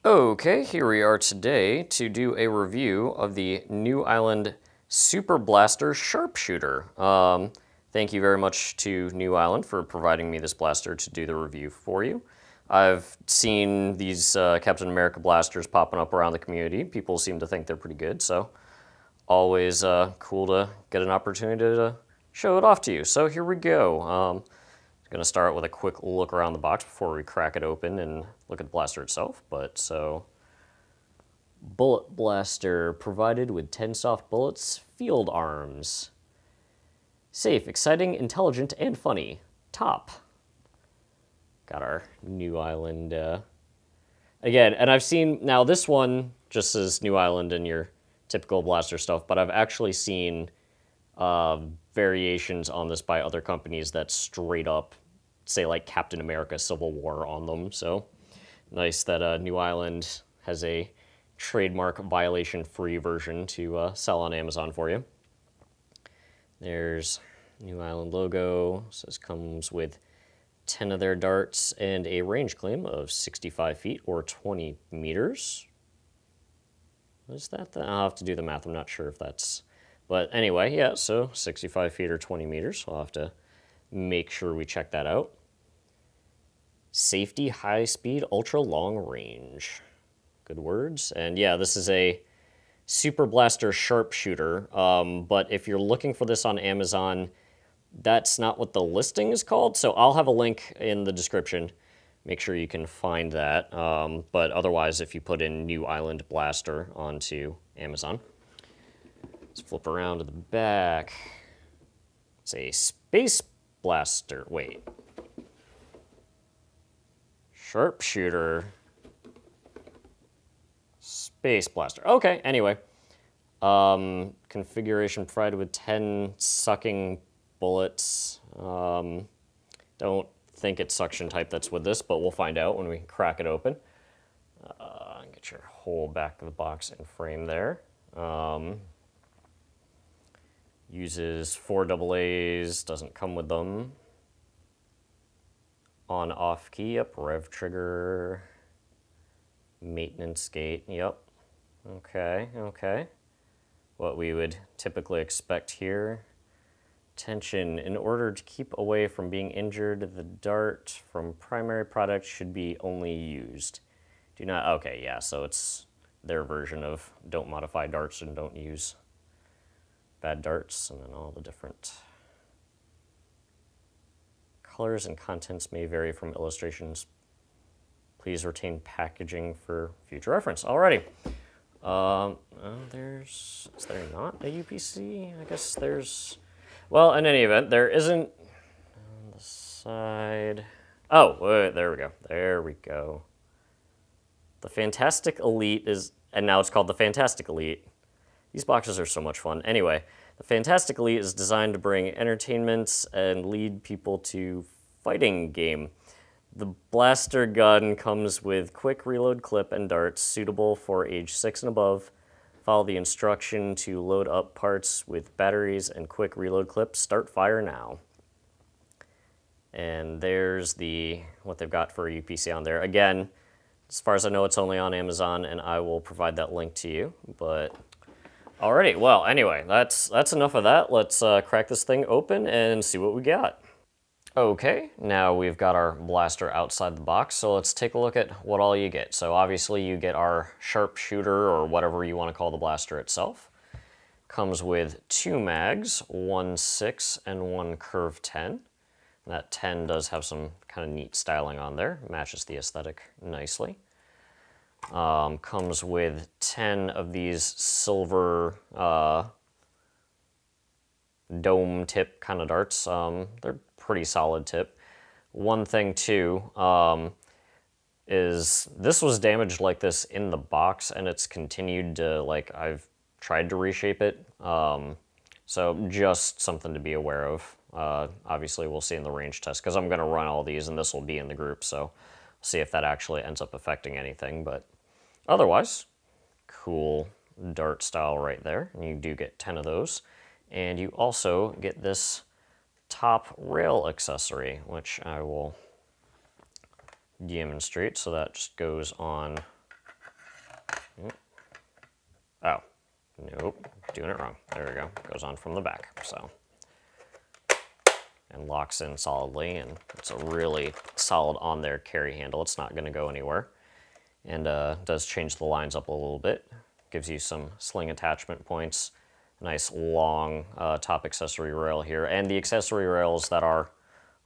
Okay, here we are today to do a review of the Newisland Super Blaster Sharpshooter. Thank you very much to Newisland for providing me this blaster to do the review for you. I've seen these Captain America blasters popping up around the community. People seem to think they're pretty good, so always cool to get an opportunity to show it off to you. So here we go. Going to start with a quick look around the box before we crack it open and look at the blaster itself. Bullet blaster provided with 10 soft bullets, field arms. Safe, exciting, intelligent, and funny. Top. Got our Newisland. Again, and I've seen, now this one just says Newisland and your typical blaster stuff, but I've actually seen variations on this by other companies that straight up say like Captain America Civil War on them. So nice that Newisland has a trademark violation free version to sell on Amazon for you. There's Newisland logo. Says comes with 10 of their darts and a range claim of 65 feet or 20 meters. What is that? I'll have to do the math. I'm not sure if that's... But anyway, yeah, so 65 feet or 20 meters. I'll have to make sure we check that out. Safety, high speed, ultra long range. Good words. And yeah, this is a Super Blaster Sharpshooter. But if you're looking for this on Amazon, that's not what the listing is called. So I'll have a link in the description. Make sure you can find that. But otherwise, if you put in Newisland Blaster onto Amazon. Let's flip around to the back. It's a Space Blaster. Wait. Sharpshooter. Space Blaster. Okay, anyway. Configuration provided with 10 sucking bullets. Don't think it's suction type that's with this, but we'll find out when we crack it open. Get your whole back of the box and frame there. Uses 4 AA's, doesn't come with them. On-off key, yep, rev trigger, maintenance gate, yep. Okay. What we would typically expect here. Tension, in order to keep away from being injured, the dart from primary product should be only used. Do not, okay, yeah, so it's their version of don't modify darts and don't use bad darts, and then all the different colors and contents may vary from illustrations. Please retain packaging for future reference. Alrighty. Is there not a UPC? I guess there's, well, in any event, there isn't on the side. Oh, wait, there we go. The Fantastic Elite is, and now it's called the Fantastic Elite. These boxes are so much fun. Anyway, the Fantastic Elite is designed to bring entertainment and lead people to fighting game. The blaster gun comes with quick reload clip and darts suitable for age 6 and above. Follow the instruction to load up parts with batteries and quick reload clip. Start fire now. And there's what they've got for a UPC on there. Again, as far as I know, it's only on Amazon, and I will provide that link to you. But alrighty, well, anyway, that's enough of that. Let's crack this thing open and see what we got. Okay, now we've got our blaster outside the box, so let's take a look at what all you get. So obviously you get our sharpshooter, or whatever you want to call the blaster itself. Comes with 2 mags, one 6 and one curve 10. That 10 does have some kind of neat styling on there, matches the aesthetic nicely. Comes with 10 of these silver dome tip kind of darts. They're pretty solid tip. One thing too is this was damaged like this in the box, and it's continued to, like, I've tried to reshape it. So just something to be aware of. Obviously we'll see in the range test, because I'm going to run all these and this will be in the group, so see if that actually ends up affecting anything. But otherwise, cool dart style right there, and you do get 10 of those. And you also get this top rail accessory, which I will demonstrate. So that just goes on Oh, nope, doing it wrong. There we go. Goes on from the back, so. And locks in solidly, and it's a really solid on there carry handle. It's not gonna go anywhere. And does change the lines up a little bit. Gives you some sling attachment points. Nice long top accessory rail here. And the accessory rails that are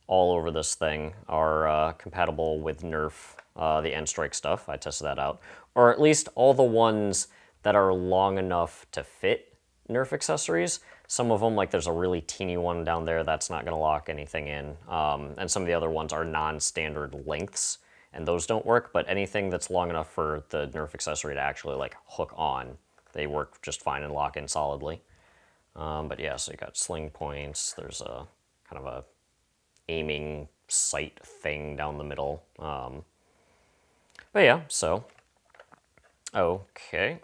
all over this thing are compatible with Nerf, the end strike stuff. I tested that out. Or at least all the ones that are long enough to fit Nerf accessories. Some of them, like there's a really teeny one down there that's not gonna lock anything in. And some of the other ones are non-standard lengths, and those don't work, but anything that's long enough for the Nerf accessory to actually like hook on, they work just fine and lock in solidly. But yeah, so you got sling points, there's a kind of a aiming sight thing down the middle. But yeah, so, okay.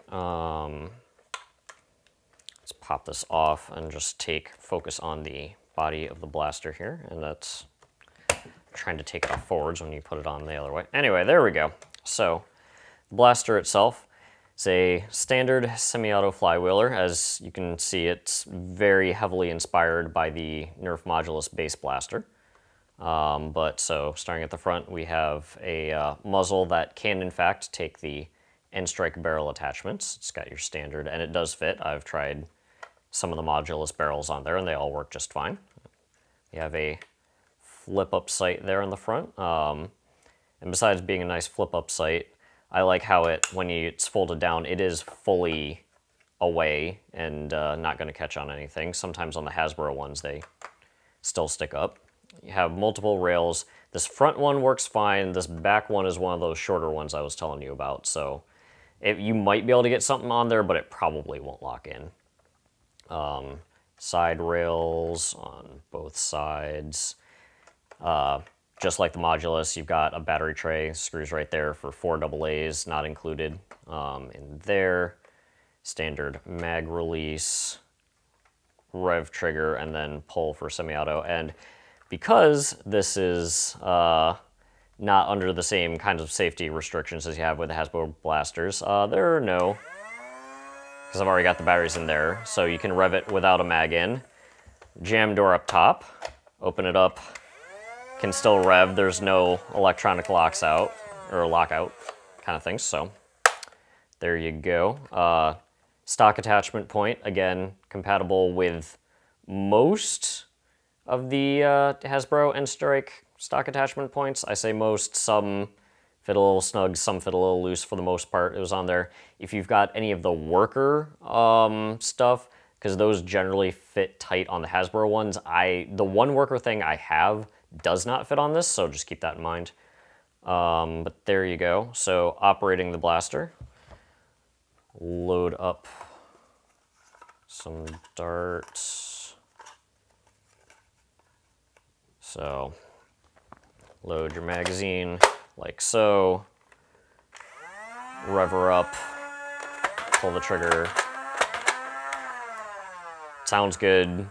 Let's pop this off and just focus on the body of the blaster here, and that's trying to take it off forwards when you put it on the other way. Anyway, there we go. So, the blaster itself is a standard semi-auto flywheeler. As you can see, it's very heavily inspired by the Nerf Modulus base blaster. So starting at the front, we have a muzzle that can, in fact, take the end strike barrel attachments. It's got your standard, and it does fit. I've tried some of the Modulus barrels on there, and they all work just fine. You have a flip-up sight there in the front. And besides being a nice flip-up sight, I like how when it's folded down, it is fully away and not going to catch on anything. Sometimes on the Hasbro ones, they still stick up. You have multiple rails. This front one works fine. This back one is one of those shorter ones I was telling you about. So you might be able to get something on there, but it probably won't lock in. Side rails on both sides. Just like the Modulus, you've got a battery tray, screws right there for 4 AA's, not included in there. Standard mag release, rev trigger, and then pull for semi-auto. And because this is not under the same kinds of safety restrictions as you have with the Hasbro blasters, there are no, because I've already got the batteries in there, so you can rev it without a mag in. Jam door up top, open it up, can still rev. There's no electronic locks out or lockout kind of things. So there you go. Stock attachment point, again, compatible with most of the Hasbro and Strike stock attachment points. I say most, some fit a little snug, some fit a little loose. For the most part, it was on there. If you've got any of the worker stuff, because those generally fit tight on the Hasbro ones, the one worker thing I have does not fit on this, so just keep that in mind. But there you go. So operating the blaster, load up some darts. So load your magazine like so, rev her up, pull the trigger. Sounds good.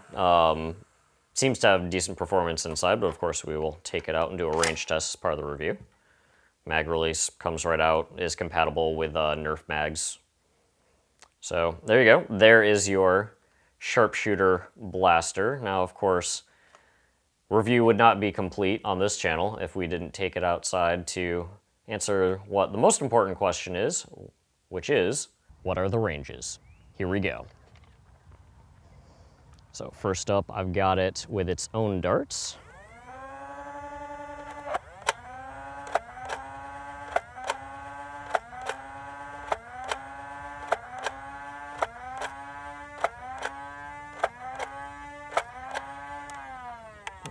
Seems to have decent performance inside, but of course we will take it out and do a range test as part of the review. Mag release comes right out, is compatible with Nerf mags. So there you go. There is your sharpshooter blaster. Now, of course, review would not be complete on this channel if we didn't take it outside to answer what the most important question is, which is, what are the ranges? Here we go. So first up, I've got it with its own darts.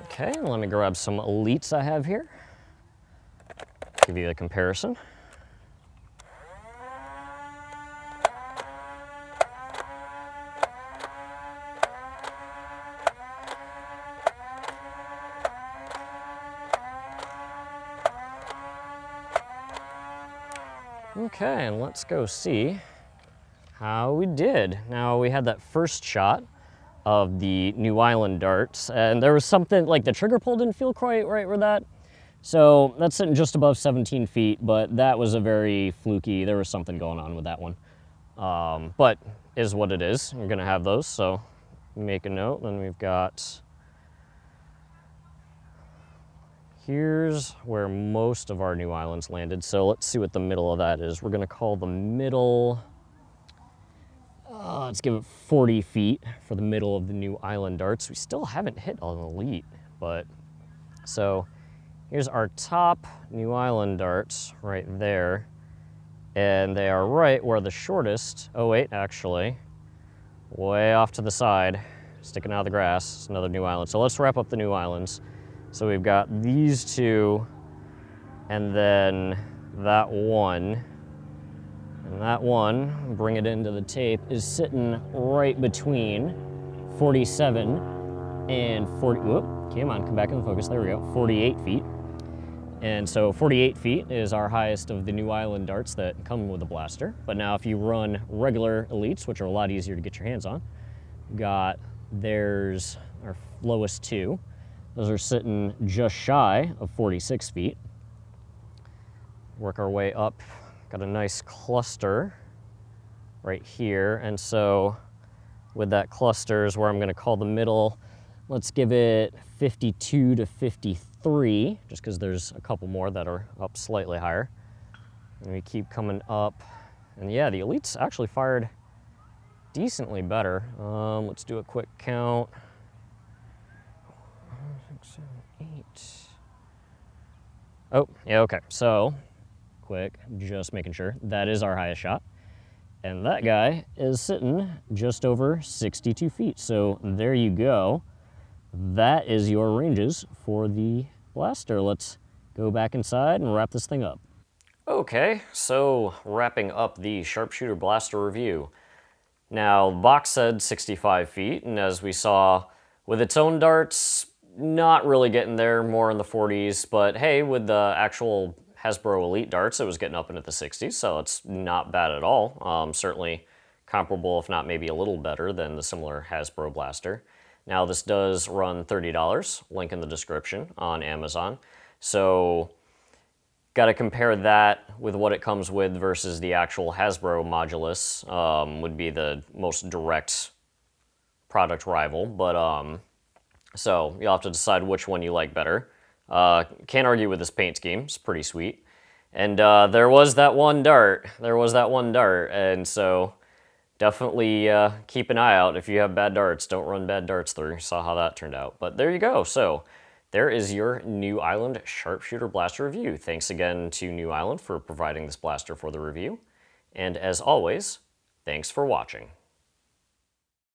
Okay, let me grab some elites I have here. Give you a comparison. Okay, and let's go see how we did. Now, we had that first shot of the Newisland darts, and there was something, like the trigger pull didn't feel quite right with that. So that's sitting just above 17 feet, but that was a very fluky, there was something going on with that one. but is what it is. You're gonna have those, so make a note. Then we've got, here's where most of our new islands landed. So let's see what the middle of that is. We're gonna call the middle, let's give it 40 feet for the middle of the new island darts. We still haven't hit an elite, but so here's our top new island darts right there. And they are right where the shortest, oh wait, actually, way off to the side, sticking out of the grass, it's another new island. So let's wrap up the new islands. So we've got these two, and then that one. And that one, bring it into the tape, is sitting right between 47 and 40, whoop, come on, come back in focus, there we go, 48 feet. And so 48 feet is our highest of the new island darts that come with a blaster. But now if you run regular elites, which are a lot easier to get your hands on, there's our lowest two. Those are sitting just shy of 46 feet. Work our way up, got a nice cluster right here. And so with that cluster is where I'm gonna call the middle. Let's give it 52 to 53, just because there's a couple more that are up slightly higher. And we keep coming up. And yeah, the elites actually fired decently better. Let's do a quick count. 6, 7, 8. Oh, yeah, okay. So, quick, just making sure. That is our highest shot. And that guy is sitting just over 62 feet. So there you go. That is your ranges for the blaster. Let's go back inside and wrap this thing up. Okay, so wrapping up the sharpshooter blaster review. Now, the box said 65 feet, and as we saw with its own darts, not really getting there, more in the 40s, but hey, with the actual Hasbro Elite darts, it was getting up into the 60s, so it's not bad at all. Certainly comparable, if not maybe a little better than the similar Hasbro blaster. Now this does run $30, link in the description on Amazon. So got to compare that with what it comes with versus the actual Hasbro Modulus, would be the most direct product rival. But so you'll have to decide which one you like better. Can't argue with this paint scheme, it's pretty sweet. And there was that one dart, and so definitely keep an eye out. If you have bad darts, don't run bad darts through. Saw how that turned out. But there you go. So there is your New Island Sharpshooter Blaster review. Thanks again to New Island for providing this blaster for the review. And as always, thanks for watching.